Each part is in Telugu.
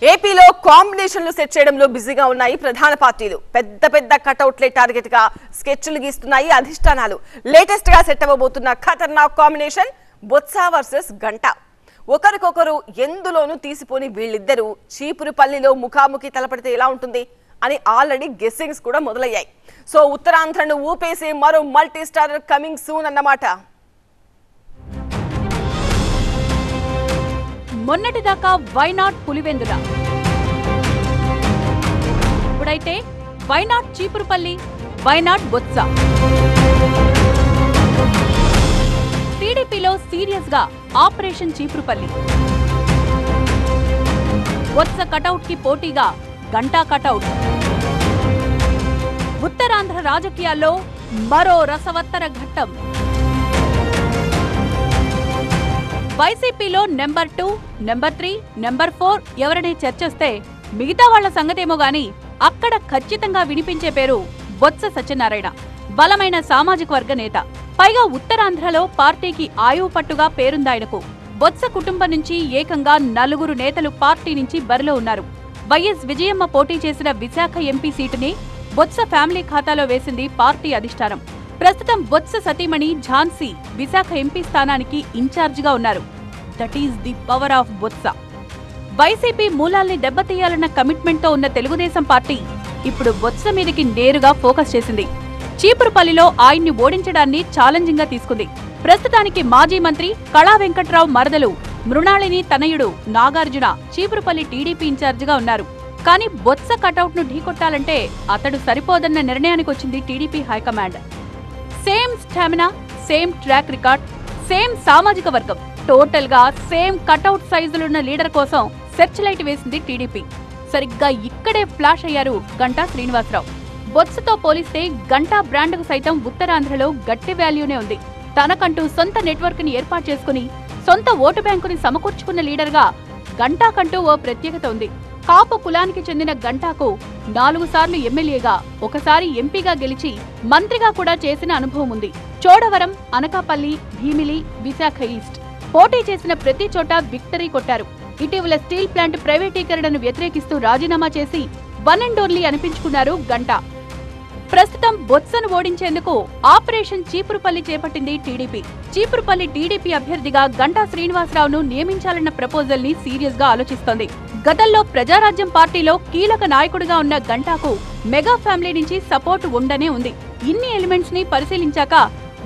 ఏపీలో కాంబినేషన్లు సెట్ చేయడంలో బిజీగా ఉన్నాయి ప్రధాన పార్టీలు. పెద్ద పెద్ద కటౌట్లే టార్గెట్ గా స్కెచ్లు గీస్తున్నాయి అధిష్టానాలు. లేటెస్ట్ గా సెట్ అవ్వబోతున్న ఖతర్నాక్ కాంబినేషన్ బొత్స వర్సెస్ గంటా. ఒకరికొకరు ఎందులోనూ తీసిపోని వీళ్ళిద్దరూ చీపురుపల్లిలో ముఖాముఖి తలపడితే ఎలా ఉంటుంది అని ఆల్రెడీ గెస్సింగ్స్ కూడా మొదలయ్యాయి. సో ఉత్తరాంధ్రను ఊపేసే మరో మల్టీ స్టారర్ కమింగ్ సూన్ అన్నమాట. మొన్నటిదాకా వైనాట్ పులివెందుల, ఇప్పుడైతే వైనాట్ చీపురుపల్లి, వైనాట్ బొత్స. టీడీపీలో సీరియస్ గా ఆపరేషన్ చీపురుపల్లి. బొత్స కటౌట్ కి పోటీగా గంటా కటౌట్. ఉత్తరాంధ్ర రాజకీయాల్లో మరో రసవత్తర ఘట్టం. వైసీపీలో నెంబర్ 2, నెంబర్ 3, నెంబర్ 4 ఎవరనే చర్చొస్తే మిగతా వాళ్ల సంగతేమో గాని అక్కడ ఖచ్చితంగా వినిపించే పేరు బొత్స సత్యనారాయణ. బలమైన సామాజిక వర్గ నేత, పైగా ఉత్తరాంధ్రలో పార్టీకి ఆయువు పట్టుగా పేరుందాయనకు. బొత్స కుటుంబం నుంచి ఏకంగా 4 నేతలు పార్టీ నుంచి బరిలో ఉన్నారు. వైఎస్ విజయమ్మ పోటీ చేసిన విశాఖ ఎంపీ సీటుని బొత్స ఫ్యామిలీ ఖాతాలో వేసింది పార్టీ అధిష్టానం. ప్రస్తుతం బొత్స సతీమణి ఝాన్సీ విశాఖ ఎంపీ స్థానానికి ఇన్ఛార్జిగా ఉన్నారు. That is the power of Botsa. YCP మూలాల్ని దెబ్బతీయాలన్న కమిట్మెంట్ తో ఉన్న తెలుగుదేశం పార్టీ ఇప్పుడు బొత్స మీదకి నేరుగా ఫోకస్ చేసింది. చీపురుపల్లిలో ఆయన్ని ఓడించడాన్ని ఛాలెంజింగ్ గా తీసుకుంది. ప్రస్తుతానికి మాజీ మంత్రి కళా వెంకట్రావు మరదలు మృణాళిని తనయుడు నాగార్జున చీపురుపల్లి టీడీపీ ఇన్ఛార్జిగా ఉన్నారు. కానీ బొత్స కటౌట్ ను ఢీకొట్టాలంటే అతడు సరిపోదన్న నిర్ణయానికి వచ్చింది TDP high command. Same stamina, same track record, same సామాజిక వర్గం, టోటల్ గా సేమ్ కటౌట్ సైజులున్న లీడర్ కోసం సెర్చ్ లైట్ వేసింది టీడీపీ. సరిగ్గా ఇక్కడే ఫ్లాష్ అయ్యారు గంటా శ్రీనివాసరావు. బొత్సతో పోలిస్తే గంటా బ్రాండ్కు సైతం ఉత్తరాంధ్రలో గట్టి వాల్యూనే ఉంది. తనకంటూ సొంత నెట్వర్క్ ని ఏర్పాటు చేసుకుని సొంత ఓటు బ్యాంకుని సమకూర్చుకున్న లీడర్గా గంటాకంటూ ఓ ప్రత్యేకత ఉంది. కాపు కులానికి చెందిన గంటాకు 4 సార్లు ఎమ్మెల్యేగా, ఒకసారి ఎంపీగా గెలిచి మంత్రిగా కూడా చేసిన అనుభవం ఉంది. చోడవరం, అనకాపల్లి, భీమిలి, విశాఖ ఈస్ట్ పోటీ చేసిన ప్రతి చోట విక్టరీ కొట్టారు. ఇటీవల స్టీల్ ప్లాంట్ ప్రైవేటీకరణను వ్యతిరేకిస్తూ రాజీనామా చేసి వన్ అండ్ ఓన్లీ అనిపించుకున్నారు గంటా. ప్రస్తుతం బొత్సను ఓడించేందుకు ఆపరేషన్ చీపురుపల్లి చేపట్టింది టీడీపీ. చీపురుపల్లి టీడీపీ అభ్యర్థిగా గంటా శ్రీనివాసరావును నియమించాలన్న ప్రపోజల్ ని సీరియస్ గా ఆలోచిస్తోంది. గతంలో ప్రజారాజ్యం పార్టీలో కీలక నాయకుడిగా ఉన్న గంటాకు మెగా ఫ్యామిలీ నుంచి సపోర్ట్ ఉండనే ఉంది. ఇన్ని ఎలిమెంట్స్ ని పరిశీలించాక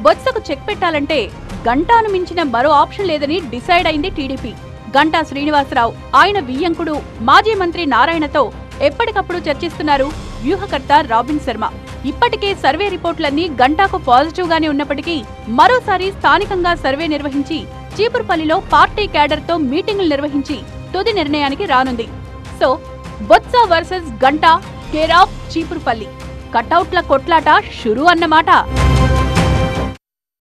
బొత్సకు చెక్ పెట్టాలంటే గంటాను మించిన మరో ఆప్షన్ లేదని డిసైడ్ అయింది టీడీపీ. గంటా శ్రీనివాసరావు, ఆయన వియ్యంకుడు మాజీ మంత్రి నారాయణతో ఎప్పటికప్పుడు చర్చిస్తున్నారు వ్యూహకర్త రాబిన్ శర్మ. ఇప్పటికే సర్వే రిపోర్టులన్నీ గంటాకు పాజిటివ్ గానే ఉన్నప్పటికీ మరోసారి స్థానికంగా సర్వే నిర్వహించి చీపురుపల్లిలో పార్టీ క్యాడర్ తో మీటింగులు నిర్వహించి తుది నిర్ణయానికి రానుంది. So Botsa versus Ganta, care of Cheepurupalli. కటౌట్ల కొట్లాట షురు అన్నమాట.